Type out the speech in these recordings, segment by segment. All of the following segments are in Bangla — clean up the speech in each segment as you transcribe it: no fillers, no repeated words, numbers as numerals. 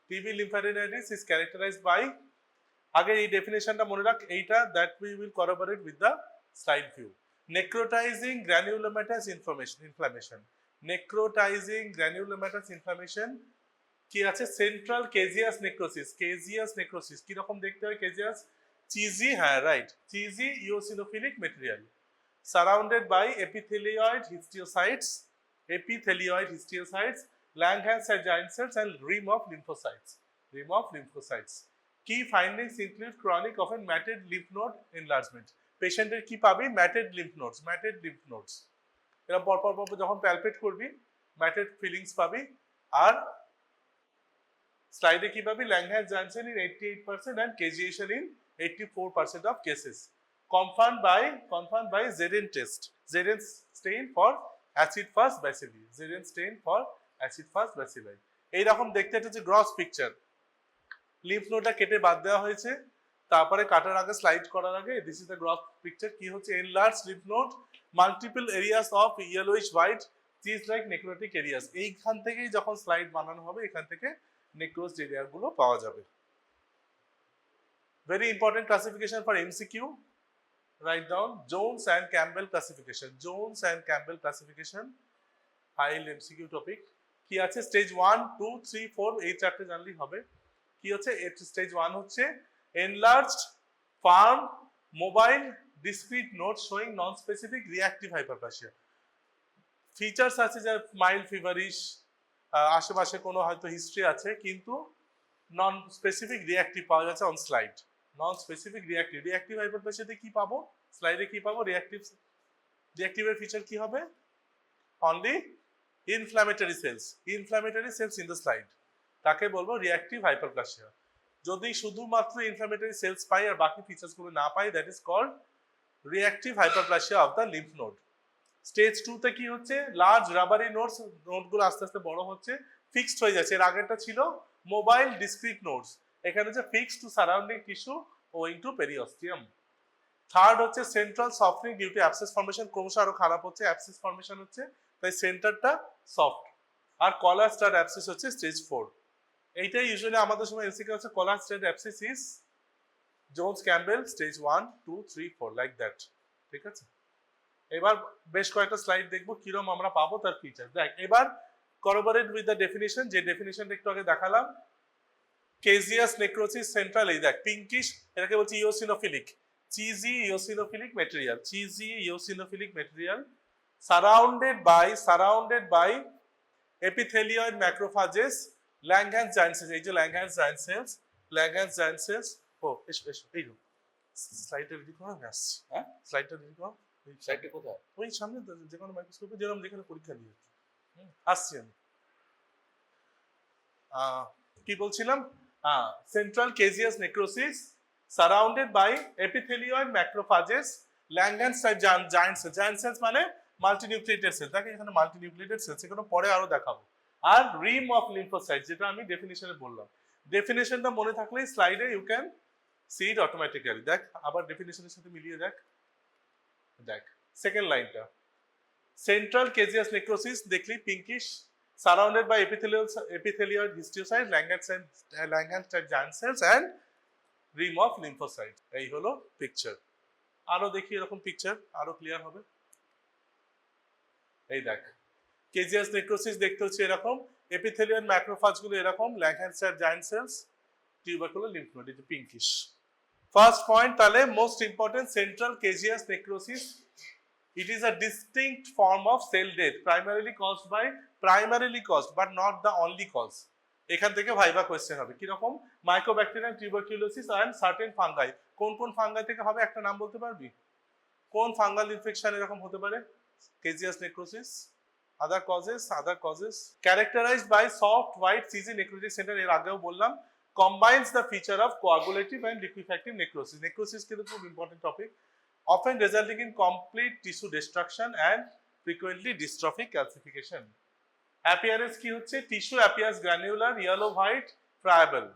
টিবি লিম্ফাডিনাইটিস ইজ ক্যারেক্টারাইজড বাই, আগে এই ডেফিনেশনটা মনে রাখ, এইটা that we will corroborate with the slide view. Necrotizing granulomatous inflammation. Necrotizing granulomatous inflammation কি আছে? Central caseous necrosis. Caseous necrosis কি রকম দেখতে হয়? কেজিয়াস চিজি, হ্যাঁ right, cheesy eosinophilic material surrounded by epithelioid histiocytes, Langerhans giant cells and rim of lymphocytes. Key findings include chronic often matted lymph node enlargement. পেশেন্টের কি পাবি? ম্যাটেড লিম্ফ নোডস। এরা পরপর যখন প্যালপেট করবি ম্যাটেড ফিলিংস পাবি। আর স্লাইডে কি পাবি? Langerhans giant cell in 88% and caseation in 84% of cases. Confirmed by Zeden test. Zeden stain for acid fast bacilli. এইরকম দেখতে হচ্ছে গ্রস পিকচার। লিম্ফ নোডটা কেটে বাদ দেওয়া হয়েছে, তারপরে কাটার আগে স্লাইড করার আগে this is the gross picture. কি হচ্ছে? Enlarge lymph node, multiple areas of yellowish white cheese like necrotic areas. এইখান থেকেই যখন স্লাইড বানানো হবে এখান থেকে নেক্রোজড এরিয়াগুলো পাওয়া যাবে। Very important classification for MCQ, write down Jones and Campbell classification, high yield MCQ topic. কি আছে? স্টেজ 1, 2, 3, 4 এই চারটে জানলেই হবে। কি হচ্ছে? স্টেজ 1 হচ্ছে enlarged, firm, mobile, discrete nodes showing non-specific reactive hyperplasia. Features আছে যে মাইল্ড ফিভারিশ, আশেপাশে কোনো হয়তো হিস্ট্রি আছে, কিন্তু নন স্পেসিফিক রিয়াক্টিভ পাওয়া যাচ্ছে on slide. Non specific reactive হাইপারপ্লেসিয়াতে কি পাবো? স্লাইডে কি পাবো? রিয়াক্টিভের ফিচার কি হবে? Only inflammatory cells in the slide, তাকে বলবো রিয়াক্টিভ হাইপারপ্লেসিয়া। যদি শুধুমাত্র ইনফ্ল্যামেটরি সেলস পাই আর বাকি ফিচার্স গুলো না পাই, that is called reactive hyperplasia of the lymph node. Stage 2 তে কি হচ্ছে? লার্জ রাবারি নোডগুলো আস্তে আস্তে বড় হচ্ছে, ফিক্সড হয়ে যাচ্ছে। এর আগেরটা ছিল মোবাইল ডিসক্রিট নোডস, এখানে হচ্ছে fixed to surrounding tissue owing to periosteum. Third হচ্ছে central softening due to abscess formation, ক্রমশ আরো খারাপ হচ্ছে, অ্যাবসেস ফর্মেশন হচ্ছে, তাই সেন্টারটা সফট। আর কলার স্টার অ্যাবসেস হচ্ছে স্টেজ 4। এইটাই ইউজুয়ালি আমাদের সময় এমসিকিউ হচ্ছে collar stud abscess is Jones Campbell stage 1, 2, 3, 4 like that. ঠিক আছে, এবার বেশ কয়েকটা স্লাইড দেখবো কিরকম আমরা পাবো তার ফিচার। দেখ এবার corroborate with the definition, যে ডেফিনিশনটা একটু আগে দেখালাম। কেজিয়াস নেক্রোসিস সেন্ট্রাল, এই দেখ পিঙ্কিশ, এটাকে বলছি eosinophilic, cheesy eosinophilic material surrounded by epithelioid macrophages, Langerhans giant cells, এই যে Langerhans giant cells। ও এসো এই স্লাইডটা রেডি করো, আমি আসছি। হ্যাঁ, স্লাইডটা রেডি করো। সাইডটা কোথায়? ওই সামনে যে কোনো মাইক্রোস্কোপে, যেরকম যেখানে পরীক্ষা দিয়েছি। আসছি আমি। কি বলছিলাম? Central caseous necrosis surrounded by epithelioid macrophages, Langerhans giant cells মানে মাল্টিনিউক্লিয়েটেড সেল, তাকে এখানে মাল্টিনিউক্লিয়েটেড সেল, সেগুলো পরে আরো দেখাবো। আর রিম অফ লিম্ফোসাইট, যেটা আমি ডেফিনিশনে বললাম, ডেফিনিশনটা মনে থাকলেই স্লাইডে you can see it automatically. দেখ আবার ডেফিনিশনের সাথে মিলিয়ে দেখ সেকেন্ড লাইনটা। সেন্ট্রাল কেজিয়াস নেক্রোসিস দেখলি pinkish, surrounded by epithelioid histiocytes, Langerhans giant cells and rim of lymphocytes। এই হলো পিকচার। আরো দেখি এরকম পিকচার আরো ক্লিয়ার হবে। এই দেখ কেজিয়াস নেক্রোসিস দেখতে হচ্ছে এরকম, epithelioid macrophage গুলো এরকম, Langerhans giant cells, tubercular lymph node, এই যে পিঙ্কিশ। ফার্স্ট পয়েন্ট তাহলে most important, central caseous necrosis, it is a distinct form of cell death primarily caused but not the only cause। এখান থেকে ভাইবা কোশ্চেন হবে কিরকম? Mycobacterium tuberculosis and certain fungi, কোন কোন ফাঙ্গাই থেকে হবে? একটা নাম বলতে পারবি? কোন ফাঙ্গাল ইনফেকশন এরকম হতে পারে? Caseous necrosis. Other causes characterized by soft white CG necrotic center, এর আগেও বললাম, combines the feature of coagulative and liquefactive necrosis কিন্তু খুব important topic, often resulting in complete tissue destruction and frequently dystrophic calcification. Appearance কি হচ্ছে? Tissue appears granular, yellow white, friable,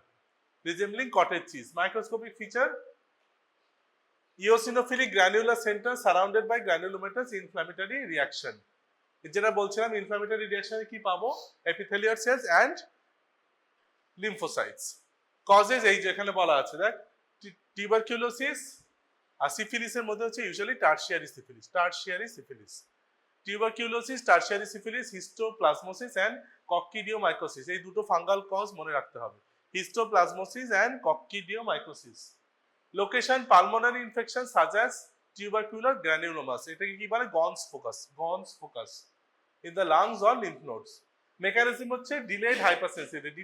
resembling cottage cheese. Microscopic feature, eosinophilic granular center surrounded by granulomatous inflammatory reaction। যেটা বলছিলাম ইনফ্ল্যামেটরি রিঅ্যাকশনে কি পাবো? epithelioid cells and lymphocytes. Causes এই যে এখানে বলা আছে দেখ, টিউবারকিউলোসিস আর সিফিলিসের মধ্যে হচ্ছে usually tertiary syphilis. Tuberculosis, tertiary syphilis, histoplasmosis and coccidioidomycosis, এই দুটো ফাঙ্গাল কজ মনে রাখতে হবে। Histoplasmosis and coccidioidomycosis. Location pulmonary infection such as tubercular granulomas, এটাকে কি বলে Ghon's focus in the lungs or lymph nodes. Mechanism হচ্ছে delayed hypersensitivity.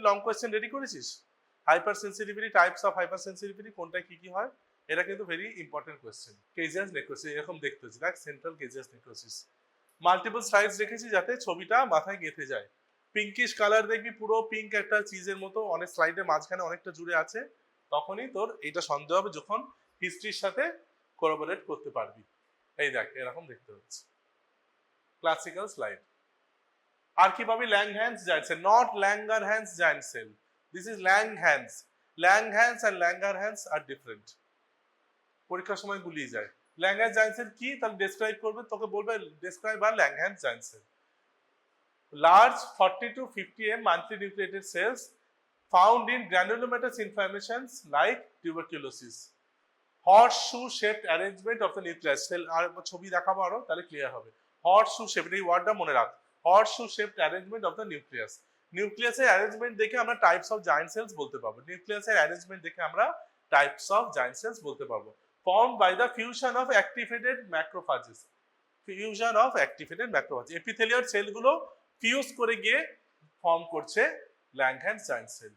Long question ready করেছিস? হাইপারসেনসিটিভিটি, টাইপস অফ হাইপারসেনসিটিভিটি কোনটা কি কি হয়, এটা কিন্তু very important question. Caseous necrosis এরকম দেখতে হচ্ছে দেখ, central caseous necrosis. Multiple slides রেখেছি যাতে ছবিটা মাথায় গেঁথে যায়। পিঙ্কিশ কালার দেখবি, পুরো পিঙ্ক একটা চিজের মতো, অনেক স্লাইডের মাঝখানে অনেকটা জুড়ে আছে, তখনই তোর এটা সন্দেহ হবে যখন হিস্ট্রির সাথে কোলাবোরেট করতে পারবি। এই দেখ এরকম দেখতে হচ্ছে ক্লাসিক্যাল স্লাইড। আর কি পাবি? Langhans giant cell, not Langerhans giant cell, this is Langhans. Langhans and Langerhans are different, পরীক্ষার সময় গুলিয়ে যায়। ল্যাংহ্যান্স জায়ান্ট সেল কি, তাহলে ডেসক্রাইব করবে, তোকে বলবে ডেসক্রাইব আর Langhans giant cell. Large 40 to 50 m monthly nucleated cells found in granulomatous inflammations like tuberculosis. Horseshoe shaped arrangement of the nucleus cell, আর ছবি দেখাবো আরো তাহলে ক্লিয়ার হবে। Horseshoe shaped, এই ওয়ার্ডটা মনে রাখ, horseshoe shaped arrangement of the nucleus. নিউক্লিয়াসের অ্যারেঞ্জমেন্ট দেখে আমরা টাইপস অফ জায়ান্ট সেলস বলতে পারবো। নিউক্লিয়াসের অ্যারেঞ্জমেন্ট দেখে আমরা টাইপস অফ জায়ান্ট সেলস বলতে পারবো। Formed by the fusion of activated macrophages. Epithelial সেলগুলো ফিউজ করে গিয়ে ফর্ম করছে ল্যাংহ্যান্স জায়ান্ট সেল।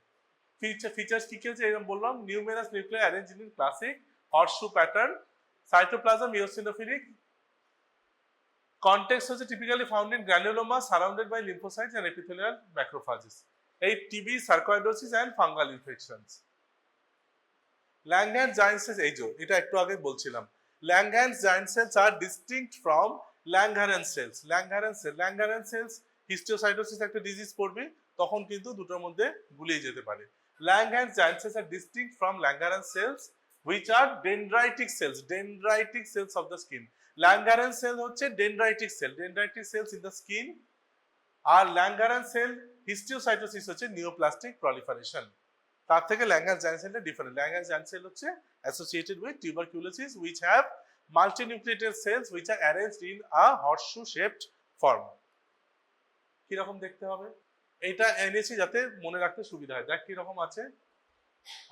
ফিচার্স কি কি আছে এরকম বললাম, numerous nuclear arrange in classic horseshoe pattern, cytoplasm eosinophilic, context হচ্ছে typically found in granuloma surrounded by lymphocytes and epithelial macrophages. এই TB, sarcoidosis and fungal infections. Langhans giant cells, এই যে এটা একটু আগে বলছিলাম, Langhans giant cells are distinct from Langerhans cells. Langerhans cells histiocytosis একটা ডিজিজ পড়বে, তখন কিন্তু দুটোর মধ্যে গুলিয়ে যেতে পারে। Langhans giant cells are distinct from Langerhans cells which are dendritic cells of the skin. Langerhans cell হচ্ছে dendritic cells in the skin, আর ল্যাংহারেন্স সেল হিস্টিওসাইটোসিস হচ্ছে নিওপ্লাস্টিক proliferation। তার থেকে ল্যাংহারেন্স জায়ান্ট সেলটা ডিফারেন্ট। ল্যাংহারেন্স জায়ান্ট সেল হচ্ছে associated with tuberculosis which have multinucleated cells which are arranged in a horseshoe shaped form। কিরকম দেখতে হবে এটা এনেছি যাতে মনে রাখতে সুবিধা হয়। দেখ কিরকম আছে,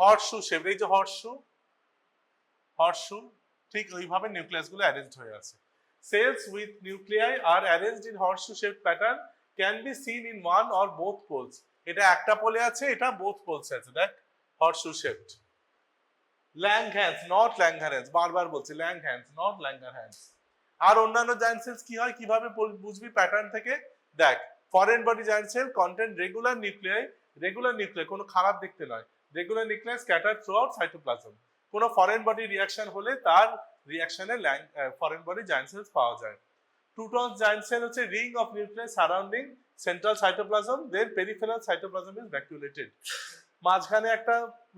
হর্সশু শেপ, এই যে হর্সশু ঠিক ওইভাবে নিউক্লিয়াস গুলো অ্যারেঞ্জ হয়ে আছে। Cells with nuclei are arranged in horseshoe shape pattern can be seen in one or both poles. এটা একটা পোলে আছে, এটা বোথ পোলস আছে, দেখ horseshoe shaped. Langhans not Langerhans, বারবার বলছি ল্যাংহ্যান্স নট ল্যাংহারেন্স। আর অন্যান্য জায়ান্ট সেলস কি হয় কিভাবে বুঝবি প্যাটার্ন থেকে, দেখ foreign body giant cell contain regular nuclei কোনো খারাপ দেখতে নয়, regular nucleus scattered throughout cytoplasm. কোনো ফরেন বডি রিঅ্যাকশন হলে তার রিঅ্যাকশনে ফরেন বডি জায়ান্ট সেলস পাওয়া যায়। টু-টোন জায়ান্ট সেল হচ্ছে ring of nucleus surrounding central cytoplasm, then peripheral cytoplasm is vacuolated. মাঝখানে একটা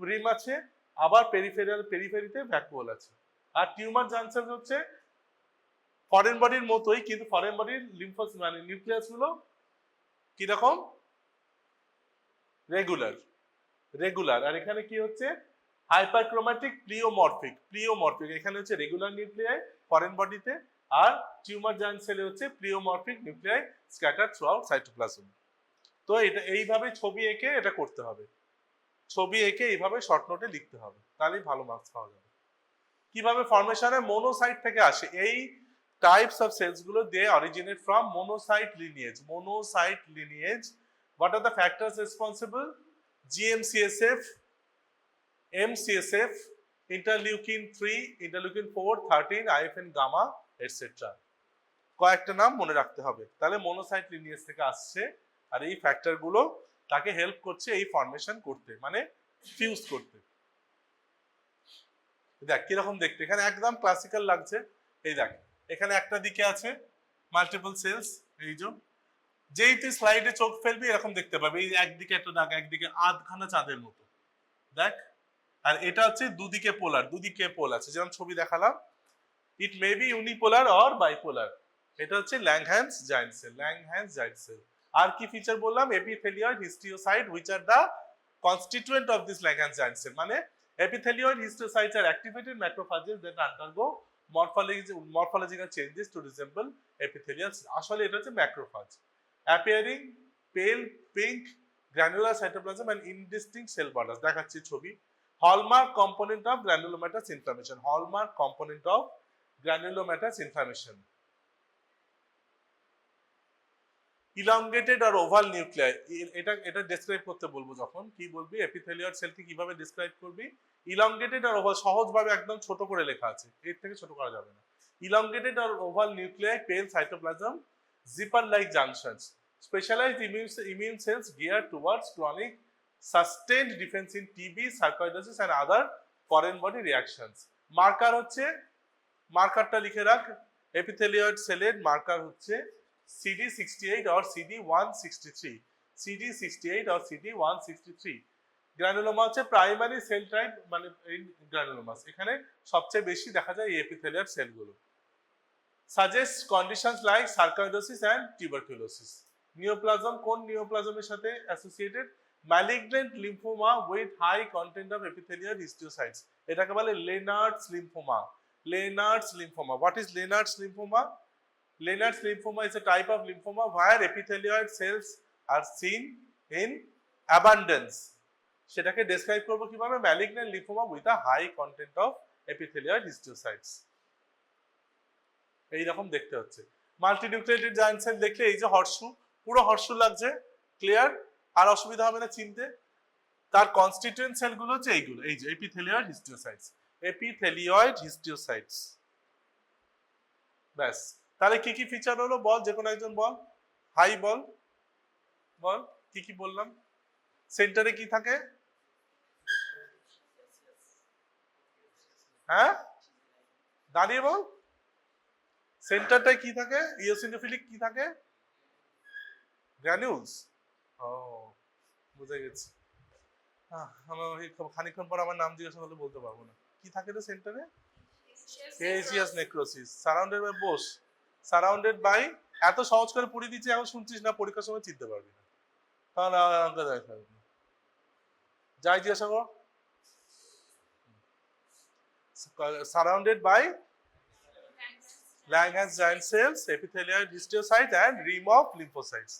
রিম আছে, আবার পেরিফেরিতে ভ্যাকুয়াল আছে। আর টিউমার জায়ান্ট সেল হচ্ছে ফরেন বডির মতোই, কিন্তু ফরেন বডির লিম্ফোস মানে নিউক্লিয়াস গুলো কিরকম রেগুলার। আর এখানে কি হচ্ছে হাইপারক্রোম্যাটিক প্লিওমরফিক। এখানে হচ্ছে রেগুলার নিউক্লিয়াই ফরেন বডিতে, আর টিউমার জায়ান্ট সেলে হচ্ছে প্লিওমরফিক নিউক্লিয়াই স্ক্যাটার থ্রুআউট সাইটোপ্লাজম। তো এটা এইভাবে ছবি এঁকে এটা করতে হবে, ছবি এঁকে এইভাবে শর্ট নোটে লিখতে হবে, তাহলেই ভালো মার্কস পাওয়া যাবে। কিভাবে ফর্মেশনে মোনোসাইট থেকে আসে, এই types of cells গুলো they originate from monocyte lineage. What are the factors responsible? GM-CSF, MCSF, interleukin 3, interleukin 4, 13, IFN gamma, etc. কয়েকটা নাম মনে রাখতে হবে, তাহলে মোনোসাইট লিনিয়েজ থেকে আসছে। আর এই ফ্যাক্টর গুলো তাকে হেল্প করছে এই ফর্মেশন করতে, মানে ফিউজ করতে। দেখ কিরকম দেখতে, এখানে একদম ক্লাসিক্যাল লাগছে। এই দেখ এখানে একটা দিকে আছে মাল্টিপল সেলস, এই যেই তুই স্লাইডে চোখ ফেলবি এরকম দেখতে পাবি, এই একদিকে একটা দাগ, একদিকে আধখানা চাঁদের মতো, দেখ। আর এটা হচ্ছে দুদিকে পোল আছে, যেমন ছবি দেখালাম, it may be unipolar or bipolar. এটা হচ্ছে ল্যাংহ্যান্স জায়ান্ট সেল। আর কি ফিচার বললাম, epithelioid histiocyte which are the constituent of this Langerhans giant cell, মানে epithelioid histiocytes are activated macrophages that undergo morphological changes to resemble epithelial cells. আসলে এটা হচ্ছে macrophage, appearing pale pink granular cytoplasm and indistinct cell borders. দেখাচ্ছি ছবি। hallmark component of granulomatous inflammation, hallmark component of granulomatous inflammation, elongated আর ওভাল নিউক্লিয়াই। এটা ডেসক্রাইব করতে বলবো যখন, কি বলবি, এপিথেলিয়াল সেলকে কিভাবে ডেসক্রাইব করবি? ইলংগেটেড আর ওভাল, সহজভাবে একদম ছোট করে লেখা আছে, এর থেকে ছোট করা যাবে না। ইলংগেটেড আর oval nuclei, pale cytoplasm, zipper like junctions, specialised immune cells গিয়ার towards chronic sustained defence in TB, sarcoidosis and other foreign body reactions. Marker হচ্ছে, মার্কারটা লিখে রাখ, এপিথেলিয়েড সেলের মার্কার হচ্ছে CD68 or CD163, CD68 or CD163। Granuloma হচ্ছে প্রাইমারি সেল টাইপ, মানে গ্রানুলোমাস, এখানে সবচেয়ে বেশি দেখা যায় এই এপিথেলিয়াল সেলগুলো। Suggest conditions like sarcoidosis and tuberculosis. Neoplasm, কোন নিওপ্লাজমের সাথে associated? Malignant lymphoma with high content of epithelial histiocytes, এটাকে বলে Lennert's lymphoma. Lennert's lymphoma, what is Lennert's lymphoma? Lennard's lymphoma is a type of lymphoma where epithelioid cells are seen in abundance. সেটাকে ডেসক্রাইব করব কিভাবে? malignant lymphoma with a high content of epithelioid histiocytes। এই রকম দেখতে হচ্ছে। মাল্টিনিউক্লিয়েটেড জায়ান্ট সেল দেখলে এই যে হর্ষু, পুরো হর্ষু লাগছে, ক্লিয়ার? আর অসুবিধা হবে না চিনতে। তার কনস্টিটিউয়েন্ট সেলগুলো হচ্ছে এইগুলো, এই যে এপিথেলিয়েড হিস্টিওসাইটস, এপিথেলিয়েড হিস্টিওসাইটস। ব্যাস, তাহলে কি কি ফিচার হলো বল, যে কোনো একজন বল, হাই বল, বল কি কি বললাম। সেন্টারে কি থাকে? হ্যাঁ, দাঁড়িয়ে বল, সেন্টারটায় কি থাকে? ইওসিনোফিলিক কি থাকে? গ্র্যানুলস। ও, বুঝে গেছি। আমার খানিকক্ষণ পর আমার নাম জিজ্ঞাসা করলে বলতে পারবো না। কি থাকে রে সেন্টারে? কেজিয়াস নেক্রোসিস, সারাউন্ডেড বাই বোস, সারাউন্ডেড বাই, এত সহজ করে পড়ে দিচ্ছি, এখন শুনছিস না, পরীক্ষার সময় চিনতে পারবি না। যাই জিজ্ঞাসা কর। Surrounded by Langerhans giant cells, epithelioid histiocytes and rim of lymphocytes.